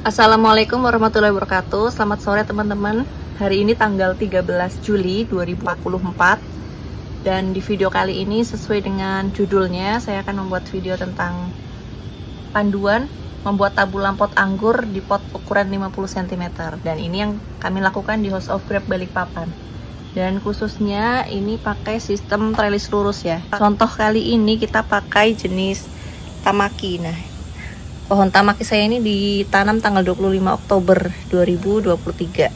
Assalamualaikum warahmatullahi wabarakatuh. Selamat sore teman-teman. Hari ini tanggal 13 Juli 2044. Dan di video kali ini sesuai dengan judulnya, saya akan membuat video tentang panduan membuat tabulam pot anggur di pot ukuran 50 cm. Dan ini yang kami lakukan di House of Grape Balikpapan. Dan khususnya ini pakai sistem trellis lurus ya. Contoh kali ini kita pakai jenis Tamaki. Nah, pohon Tamaki saya ini ditanam tanggal 25 Oktober 2023.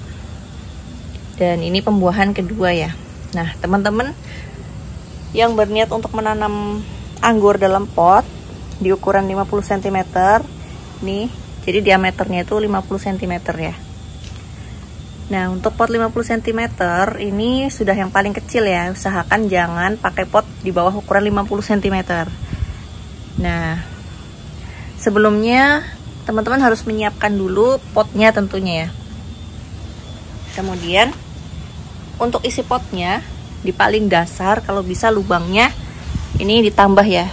Dan ini pembuahan kedua ya. Nah, teman-teman yang berniat untuk menanam anggur dalam pot di ukuran 50 cm nih, jadi diameternya itu 50 cm ya. Nah, untuk pot 50 cm ini sudah yang paling kecil ya. Usahakan jangan pakai pot di bawah ukuran 50 cm. Nah, sebelumnya teman-teman harus menyiapkan dulu potnya tentunya ya. Kemudian untuk isi potnya di paling dasar kalau bisa lubangnya ini ditambah ya.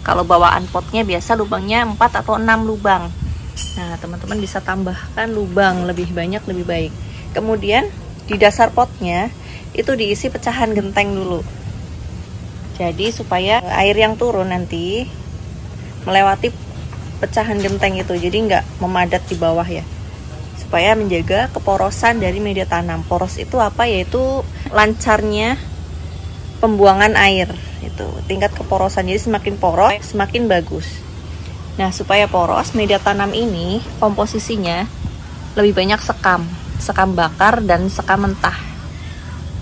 Kalau bawaan potnya biasa lubangnya 4 atau 6 lubang. Nah, teman-teman bisa tambahkan lubang lebih banyak lebih baik. Kemudian di dasar potnya itu diisi pecahan genteng dulu. Jadi supaya air yang turun nanti melewati pecahan genteng itu, jadi nggak memadat di bawah ya, supaya menjaga keporosan dari media tanam. Poros itu apa? Yaitu lancarnya pembuangan air, itu tingkat keporosan. Jadi semakin poros semakin bagus. Nah, supaya poros media tanam ini komposisinya lebih banyak sekam bakar dan sekam mentah.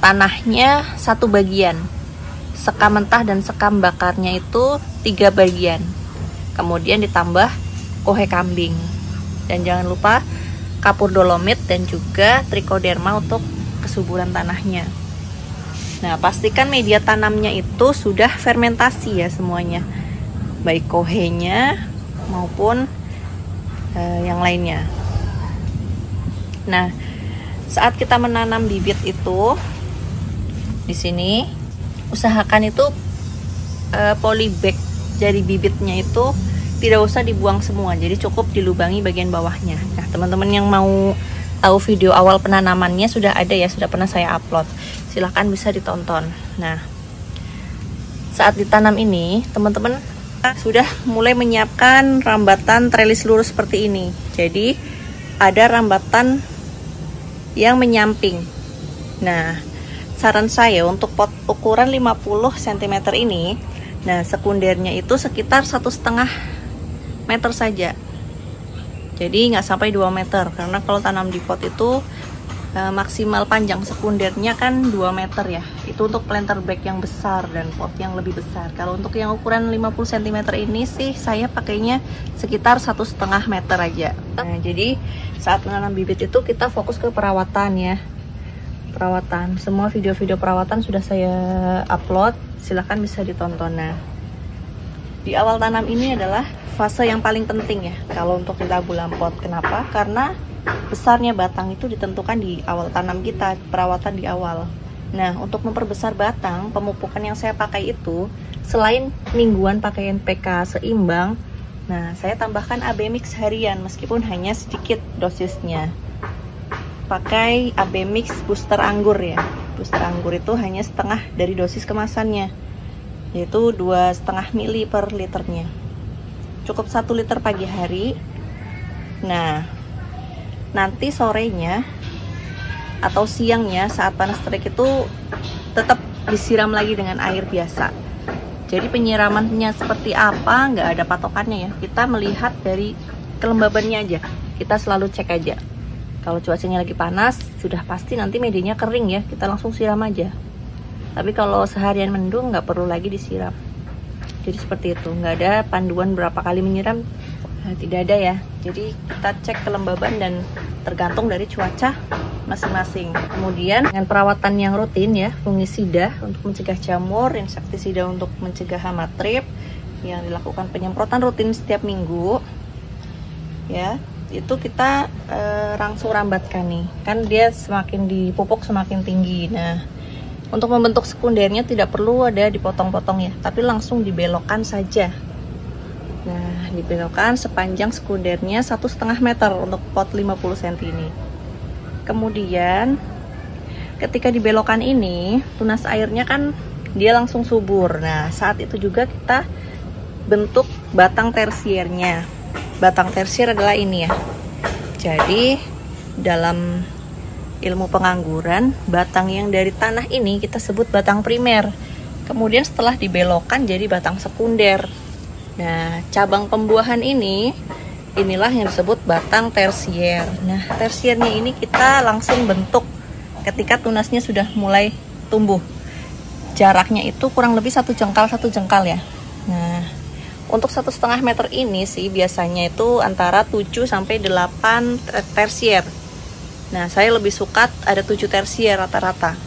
Tanahnya satu bagian, sekam mentah dan sekam bakarnya itu 3 bagian. Kemudian ditambah kohe kambing. Dan jangan lupa kapur dolomit dan juga trichoderma untuk kesuburan tanahnya. Nah, pastikan media tanamnya itu sudah fermentasi ya semuanya, baik kohenya maupun yang lainnya. Nah, saat kita menanam bibit itu di sini usahakan itu polybag. Jadi bibitnya itu tidak usah dibuang semua, jadi cukup dilubangi bagian bawahnya. Nah, teman-teman yang mau tahu video awal penanamannya sudah ada ya, sudah pernah saya upload. Silahkan bisa ditonton. Nah, saat ditanam ini teman-teman sudah mulai menyiapkan rambatan trellis lurus seperti ini. Jadi ada rambatan yang menyamping. Nah, saran saya untuk pot ukuran 50 cm ini, nah sekundernya itu sekitar 1,5 meter saja. Jadi nggak sampai 2 meter, karena kalau tanam di pot itu maksimal panjang sekundernya kan 2 meter ya. Itu untuk planter bag yang besar dan pot yang lebih besar. Kalau untuk yang ukuran 50 cm ini sih saya pakainya sekitar 1,5 meter aja. Nah, jadi saat menanam bibit itu kita fokus ke perawatan ya. Perawatan, semua video-video perawatan sudah saya upload, silahkan bisa ditonton. Nah, di awal tanam ini adalah fase yang paling penting ya kalau untuk di tabulam pot. Kenapa? Karena besarnya batang itu ditentukan di awal tanam kita, perawatan di awal. Nah, untuk memperbesar batang, pemupukan yang saya pakai itu selain mingguan pakai NPK seimbang, nah saya tambahkan AB mix harian meskipun hanya sedikit dosisnya. Pakai AB mix booster anggur ya. Booster anggur itu hanya setengah dari dosis kemasannya, yaitu 2,5 ml per liternya. Cukup 1 liter pagi hari. Nah, nanti sorenya atau siangnya saat panas terik itu tetap disiram lagi dengan air biasa. Jadi penyiramannya seperti apa nggak ada patokannya ya. Kita melihat dari kelembabannya aja. Kita selalu cek aja. Kalau cuacanya lagi panas, sudah pasti nanti medianya kering ya. Kita langsung siram aja. Tapi kalau seharian mendung nggak perlu lagi disiram. Jadi seperti itu, nggak ada panduan berapa kali menyiram, nah, tidak ada ya. Jadi kita cek kelembaban dan tergantung dari cuaca masing-masing. Kemudian dengan perawatan yang rutin ya, fungisida untuk mencegah jamur, insektisida untuk mencegah hama trip, yang dilakukan penyemprotan rutin setiap minggu ya. Itu kita langsung rambatkan nih, kan dia semakin dipupuk semakin tinggi. Nah, untuk membentuk sekundernya tidak perlu ada dipotong-potong ya, tapi langsung dibelokkan saja. Nah, dibelokkan sepanjang sekundernya 1,5 meter untuk pot 50 cm ini. Kemudian ketika dibelokkan ini, tunas airnya kan dia langsung subur. Nah, saat itu juga kita bentuk batang tersiernya. Batang tersier adalah ini ya. Jadi dalam ilmu pengangguran, batang yang dari tanah ini kita sebut batang primer. Kemudian setelah dibelokkan jadi batang sekunder. Nah, cabang pembuahan inilah yang disebut batang tersier. Nah, tersiernya ini kita langsung bentuk ketika tunasnya sudah mulai tumbuh. Jaraknya itu kurang lebih 1 jengkal ya. Nah, untuk 1,5 meter ini sih biasanya itu antara 7 sampai 8 tersier. Nah, saya lebih suka ada 7 tersier rata-rata.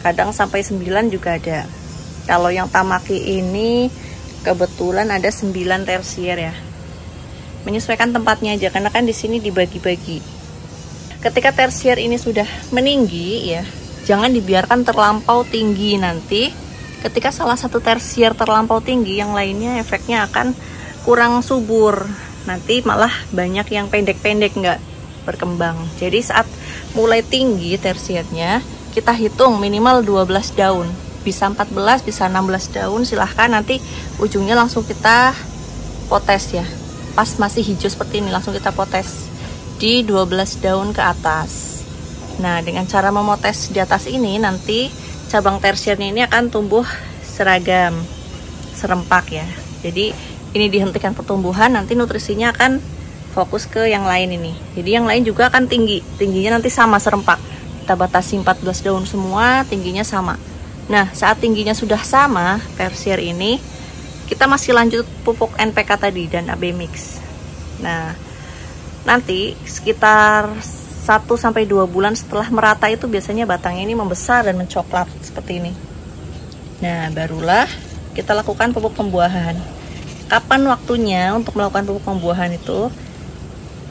Kadang sampai 9 juga ada. Kalau yang Tamaki ini kebetulan ada 9 tersier ya. Menyesuaikan tempatnya aja karena kan di sini dibagi-bagi. Ketika tersier ini sudah meninggi ya, jangan dibiarkan terlampau tinggi. Nanti ketika salah satu tersier terlampau tinggi, yang lainnya efeknya akan kurang subur. Nanti malah banyak yang pendek-pendek nggak berkembang. Jadi saat mulai tinggi tersiernya, kita hitung minimal 12 daun. Bisa 14, bisa 16 daun, silahkan. Nanti ujungnya langsung kita potes ya. Pas masih hijau seperti ini langsung kita potes di 12 daun ke atas. Nah, dengan cara memotes di atas ini nanti cabang tersiernya ini akan tumbuh seragam, serempak ya. Jadi ini dihentikan pertumbuhan, nanti nutrisinya akan fokus ke yang lain ini. Jadi yang lain juga akan tingginya nanti sama serempak. Kita batasi 14 daun semua, tingginya sama. Nah, saat tingginya sudah sama tersier ini, kita masih lanjut pupuk NPK tadi dan AB mix. Nah, nanti sekitar 1-2 bulan setelah merata itu biasanya batangnya ini membesar dan mencoklat seperti ini. Nah, barulah kita lakukan pupuk pembuahan. Kapan waktunya untuk melakukan pupuk pembuahan itu?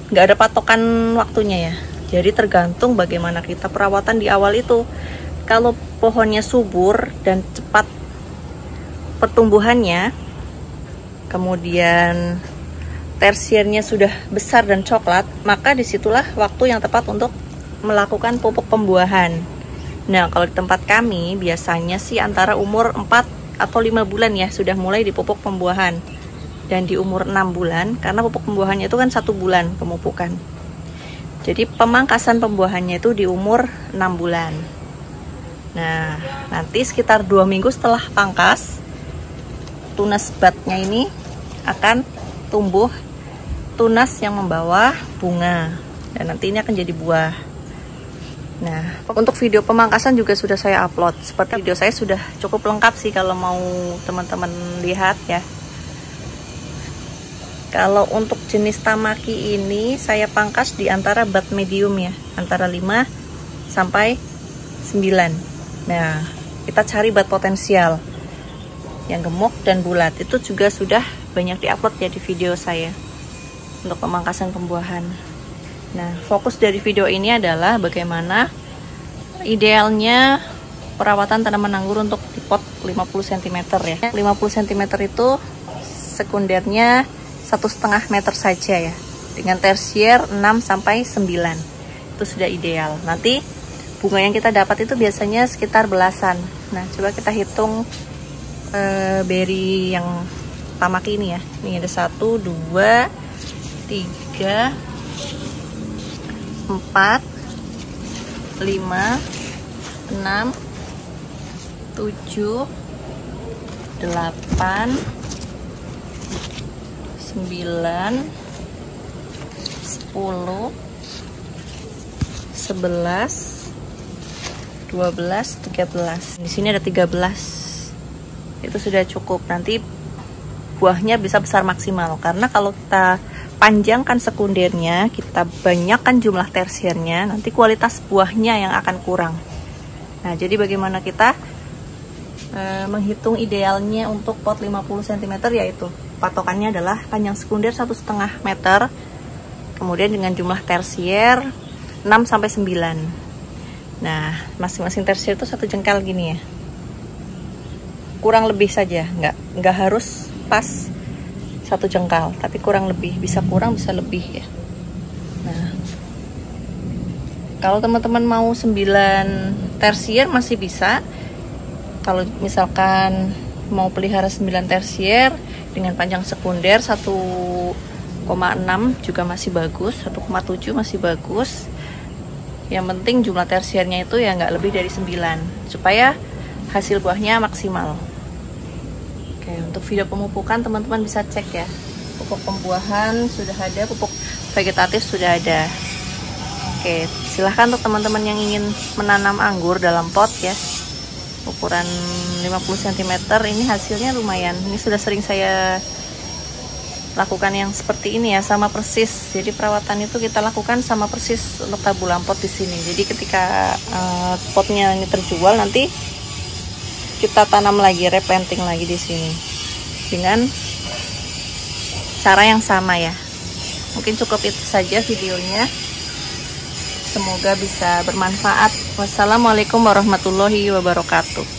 Nggak ada patokan waktunya ya. Jadi tergantung bagaimana kita perawatan di awal itu. Kalau pohonnya subur dan cepat pertumbuhannya, kemudian tersiernya sudah besar dan coklat, maka disitulah waktu yang tepat untuk melakukan pupuk pembuahan. Nah, kalau di tempat kami biasanya sih antara umur 4 atau 5 bulan ya sudah mulai dipupuk pembuahan. Dan di umur 6 bulan, karena pupuk pembuahannya itu kan 1 bulan pemupukan. Jadi pemangkasan pembuahannya itu di umur 6 bulan. Nah, nanti sekitar 2 minggu setelah pangkas, tunas batnya ini akan tumbuh tunas yang membawa bunga. Dan nanti ini akan jadi buah. Nah, untuk video pemangkasan juga sudah saya upload. Seperti video saya sudah cukup lengkap sih kalau mau teman-teman lihat ya. Kalau untuk jenis Tamaki ini saya pangkas di antara bat medium ya, antara 5 sampai 9. Nah, kita cari bat potensial yang gemuk dan bulat. Itu juga sudah banyak diupload ya di video saya untuk pemangkasan pembuahan. Nah, fokus dari video ini adalah bagaimana idealnya perawatan tanaman anggur untuk di pot 50 cm ya. 50 cm itu sekundernya 1,5 meter saja ya. Dengan tersier 6 sampai 9. Itu sudah ideal. Nanti bunga yang kita dapat itu biasanya sekitar belasan. Nah, coba kita hitung beri yang Tamaki ini ya. Ini ada 1, 2, 3, 4, 5, 6, 7, 8, 9, 10, 11, 12, 13. Di sini ada 13. Itu sudah cukup. Nanti buahnya bisa besar maksimal. Karena kalau kita panjangkan sekundernya, kita banyakkan jumlah tersiernya, nanti kualitas buahnya yang akan kurang. Nah, jadi bagaimana kita menghitung idealnya untuk pot 50 cm, yaitu patokannya adalah panjang sekunder 1,5 meter, kemudian dengan jumlah tersier 6 sampai 9. Nah, masing-masing tersier itu 1 jengkal gini ya, kurang lebih saja, nggak harus pas 1 jengkal, tapi kurang lebih, bisa kurang bisa lebih ya. Nah, kalau teman-teman mau 9 tersier masih bisa. Kalau misalkan mau pelihara 9 tersier dengan panjang sekunder 1,6 juga masih bagus, 1,7 masih bagus. Yang penting jumlah tersiernya itu ya nggak lebih dari 9 supaya hasil buahnya maksimal. Oke, untuk video pemupukan teman-teman bisa cek ya. Pupuk pembuahan sudah ada, pupuk vegetatif sudah ada. Oke, silahkan untuk teman-teman yang ingin menanam anggur dalam pot ya, ukuran 50 cm, ini hasilnya lumayan. Ini sudah sering saya lakukan yang seperti ini ya, sama persis. Jadi perawatan itu kita lakukan sama persis untuk tabu lampot di sini. Jadi ketika potnya ini terjual, nanti kita tanam lagi, replanting lagi di sini dengan cara yang sama ya. Mungkin cukup itu saja videonya. Semoga bisa bermanfaat. Wassalamualaikum warahmatullahi wabarakatuh.